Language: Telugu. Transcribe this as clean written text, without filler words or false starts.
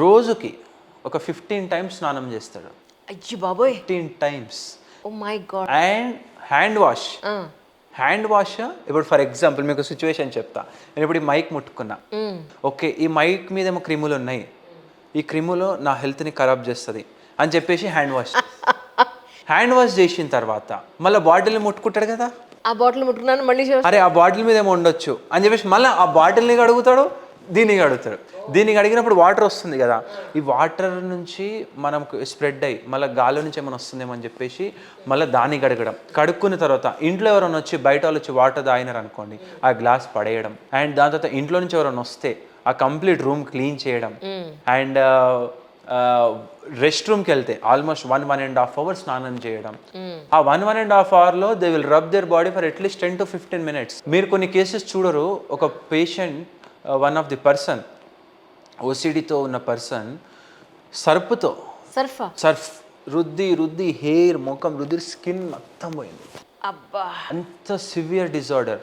రోజుకి ఒక 15 టైమ్స్ స్నానం చేస్తాడు. అయ్యి బాబోయ్. 15 times. Oh my God. And hand wash. ఇప్పుడు ఫర్ ఎగ్జాంపుల్ మీకు సిచ్యువేషన్ చెప్తా. నేను ఇప్పుడు ఈ మైక్ ముట్టుకున్నా, ఓకే, ఈ మైక్ మీద ఏమో క్రిములు ఉన్నాయి, ఈ క్రిములు నా హెల్త్ని ఖరాబ్ చేస్తుంది అని చెప్పేసి హ్యాండ్ వాష్ చేసిన తర్వాత మళ్ళీ బాటిల్ని ముట్టుకుంటాడు కదా, ఆ బాటిల్ ముట్టుకున్నాను మళ్ళీ అరే ఆ బాటిల్ మీద ఏమో ఉండొచ్చు అని చెప్పేసి మళ్ళీ ఆ బాటిల్ని కడుగుతాడు, దీన్ని కడుగుతాడు. దీన్ని కడిగినప్పుడు వాటర్ వస్తుంది కదా, ఈ వాటర్ నుంచి మనకు స్ప్రెడ్ అయ్యి మళ్ళీ గాలి నుంచి ఏమైనా వస్తుందేమో అని చెప్పేసి మళ్ళీ దాన్ని కడుక్కున్న తర్వాత ఇంట్లో ఎవరైనా వచ్చి బయట వాళ్ళు వచ్చి వాటర్ తాగినారు అనుకోండి, ఆ గ్లాస్ పడేయడం. అండ్ దాని తర్వాత ఇంట్లో నుంచి ఎవరైనా వస్తే ఆ కంప్లీట్ రూమ్ క్లీన్ చేయడం. అండ్ రెస్ట్ రూమ్కి వెళ్తే ఆల్మోస్ట్ 1.5 hours స్నానం చేయడం. ఆ 1.5 hourలో they will rub their body for at least 10 to 15 minutes. మీరు కొన్ని కేసెస్ చూడరు, ఒక patient one of the person ఓసిడితో ఉన్న పర్సన్ సర్ఫ్ రుద్ది హెయిర్ ముఖం రుద్ది స్కిన్ మొత్తం పోయింది. అబ్బా, అంత సివియర్ డిజార్డర్.